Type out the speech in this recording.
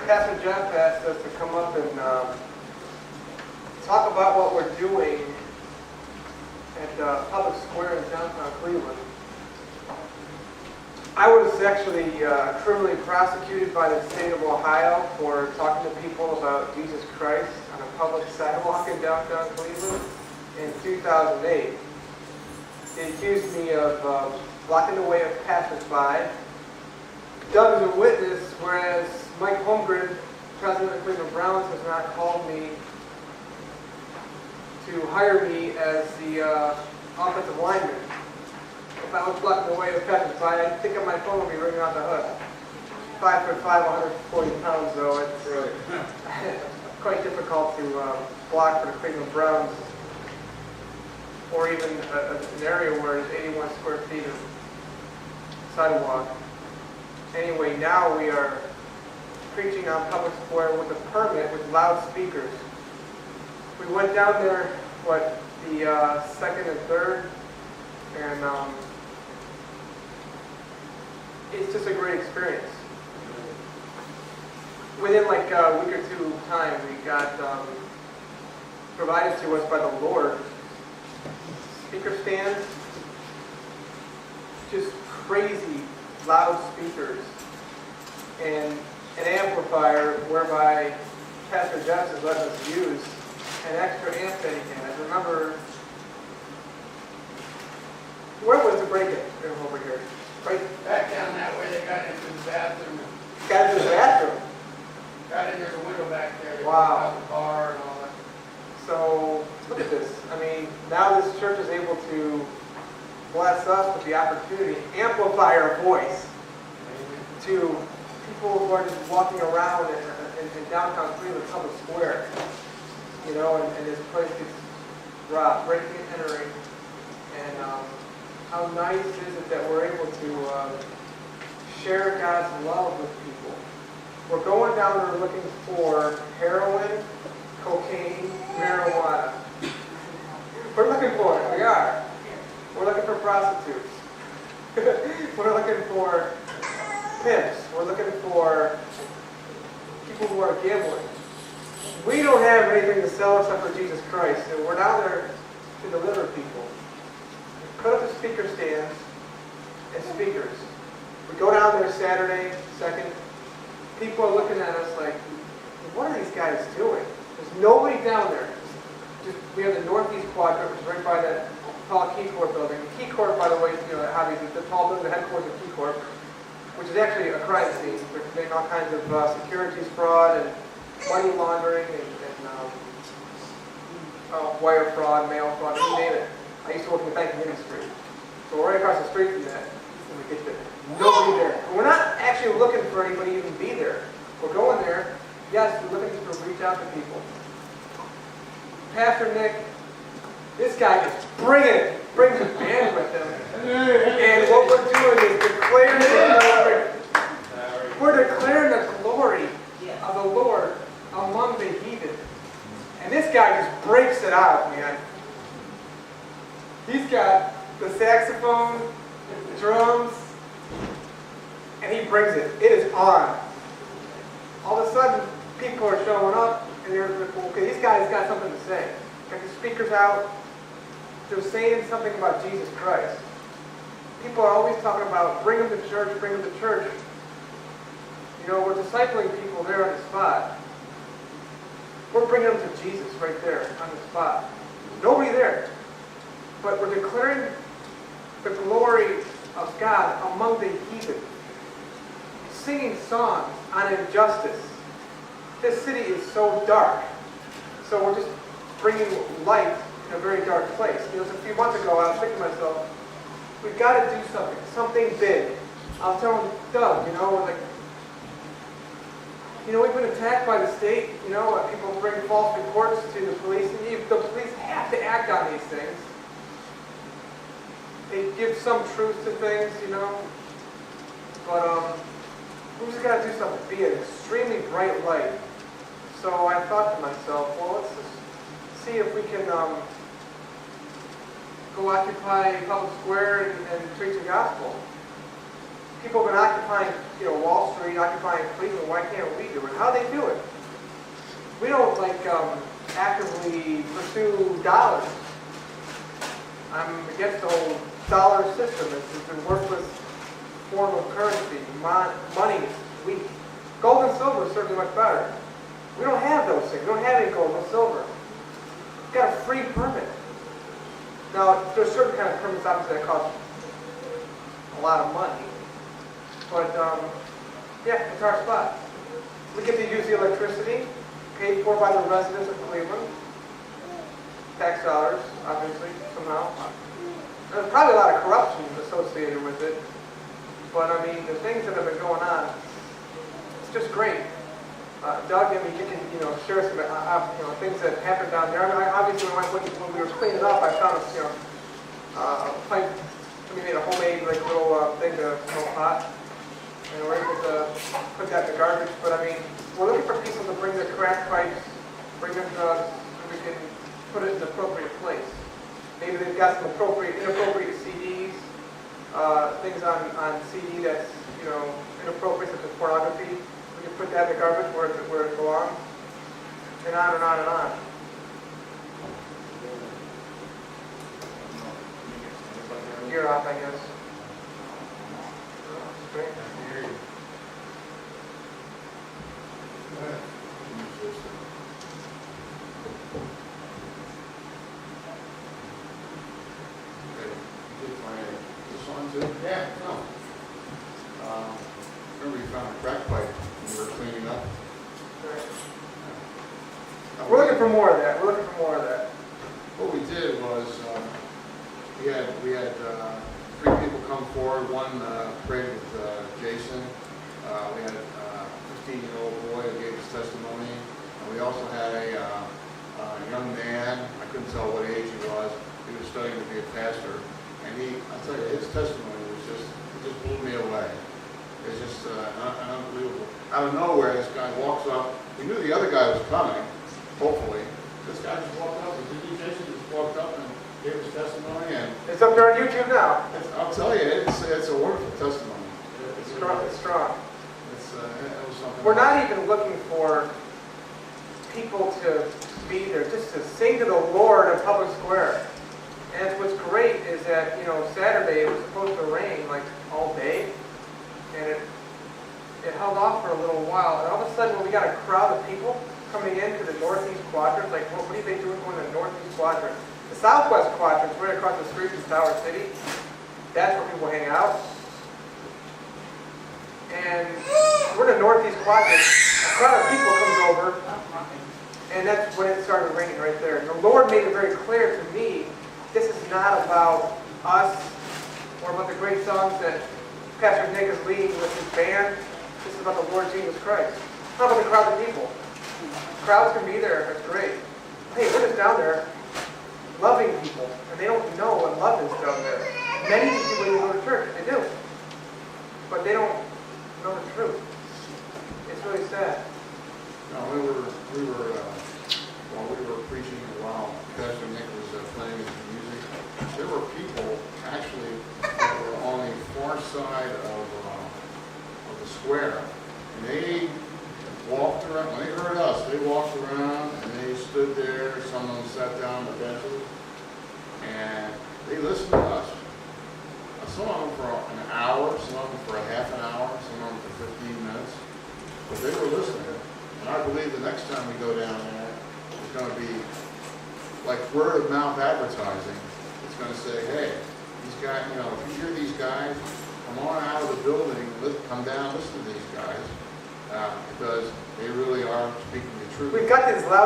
Pastor Jeff asked us to come up and talk about what we're doing at Public Square in downtown Cleveland. I was actually criminally prosecuted by the state of Ohio for talking to people about Jesus Christ on a public sidewalk in downtown Cleveland in 2008. They accused me of blocking the way of passersby, done as a witness, whereas Mike Holmgren, president of the Cleveland Browns, has not called me to hire me as the offensive lineman. If I was blocking the way of passersby, I think my phone would be ringing out the hood. 5'5", 140 pounds, though. It's quite difficult to block for the Cleveland Browns, or even an area where there's 81 square feet of sidewalk. Anyway, now we are preaching on Public Square with a permit with loudspeakers. We went down there, the second and third, and it's just a great experience. Within like a week or two time, we got provided to us by the Lord speaker stands, just crazy loud speakers, and an amplifier whereby Pastor Jeff has let us use an extra amp that he has. Remember, where was the break-in over here? Right back down that way. They got into the bathroom. Got into the bathroom? Got into the window back there. Wow. The bar and all that. So, look at this. I mean, now this church is able to bless us with the opportunity to amplify our voice to people who are just walking around in downtown Cleveland Public Square. You know, and this place gets robbed, breaking and entering. And how nice is it that we're able to share God's love with people. We're going down there looking for heroin, cocaine, marijuana. We're looking for it. We are. We're looking for prostitutes. We're looking for pimps. We're looking for people who are gambling. We don't have anything to sell except for Jesus Christ, and we're down there to deliver people. We put up the speaker stands and speakers. We go down there Saturday, 2nd. People are looking at us like, what are these guys doing? There's nobody down there. We have the northeast quadrant, which is right by that tall Key Corp building. The Key Corp, by the way, you know, obviously the tall building, the headquarters of Key Corp, which is actually a crime scene. They're committing all kinds of securities fraud and money laundering and wire fraud, mail fraud, you name it. I used to work in the banking industry. So we're right across the street from that, and we get there. Nobody there. And we're not actually looking for anybody to even be there. We're going there. Yes, we're looking to reach out to people. Pastor Nick, this guy is brings his band with him. And what we're doing is declaring the glory of the Lord among the heathen. And this guy just breaks it out, man. He's got the saxophone, the drums, and he brings it. It is on. All of a sudden, people are showing up, and they're, okay, these guys got something to say. Got the speakers out. They're saying something about Jesus Christ. People are always talking about, bring them to church, bring them to church. You know, we're discipling people there on the spot. We're bringing them to Jesus right there on the spot. Nobody there. But we're declaring the glory of God among the heathen. Singing songs on injustice. This city is so dark. So we're just bringing light in a very dark place. You know, just a few months ago, I was thinking to myself, we've got to do something big. I was telling Doug, you know, we're like, you know, we've been attacked by the state. You know, people bring false reports to the police, and the police have to act on these things. They give some truth to things, you know, but we just got to do something. Be an extremely bright light. So I thought to myself, well, let's just see if we can go occupy Public Square and preach the gospel. People have been occupying, Wall Street, occupying Cleveland. Why can't we do it? How do they do it? We don't actively pursue dollars. I'm against the whole dollar system. It's a worthless form of currency. Money is weak. Gold and silver is certainly much better. We don't have those things. We don't have any gold or silver. We've got a free permit. Now, there's certain kind of permits obviously that cost a lot of money. But, yeah, it's our spot. We get to use the electricity paid for by the residents of Cleveland. Tax dollars, obviously, somehow. There's probably a lot of corruption associated with it. But, I mean, the things that have been going on, it's just great. Doug, I mean, you can, share some, things that happened down there. I mean, obviously, when we were cleaning up, I found, we made a homemade, little thing to smoke hot. And we're able to put that in the garbage. But, I mean, we're looking for people to bring their crack pipes, bring their drugs, and we can put it in the appropriate place. Maybe they've got some inappropriate CDs, things on CD that's, inappropriate, such as pornography. We can put that in the garbage where it belongs, and on and on and on. You're off, I guess. Great. Yeah, no. Remember you found a crack pipe when you were cleaning up? We're looking for more of that. What we did was, we had 3 people come forward. One prayed with Jason. We had a 15-year-old boy who gave his testimony. And we also had a young man, I couldn't tell what age he was. He was studying to be a pastor. And I'll tell you, his testimony was it just blew me away. It's just unbelievable. Out of nowhere, this guy walks up. We knew the other guy was coming, hopefully. This guy just walked up, Jason just walked up and gave his testimony. And It's up there on YouTube now. I'll tell you, it's a wonderful testimony. It's strong. It's strong. It was something. We're not even looking for people to be there, just to sing to the Lord in public square. And what's great is that, Saturday it was supposed to rain all day, and it held off for a little while. And all of a sudden, when we got a crowd of people coming into the northeast quadrant, what are they doing going to the northeast quadrant? The southwest quadrant's right across the street from Tower City. That's where people hang out. And we're in the northeast quadrant. A crowd of people comes over, and that's when it started raining right there. And the Lord made it very clear to me, this is not about us or about the great songs that Pastor Nick is leading with his band. This is about the Lord Jesus Christ. It's not about the crowd of people. Crowds can be there. That's great. Hey, we're just down there loving people, and they don't know what love is down there. Many people even go to church. They do. But they don't know the truth. It's really sad. No, while we were preaching, while Pastor Nick was playing his music, there were people actually that were on the far side of the square, and they walked around. When they heard us, they walked around and they stood there. Some of them sat down on the benches, and they listened to us. Some of them for an hour, some of them for a half an hour, some of them for 15 minutes, but they were listening. And I believe the next time we go down there, it's going to be like word of mouth advertising. It's going to say, hey, these guys, if you hear these guys, come on out of the building, come down, listen to these guys, because they really are speaking the truth. We've got these loud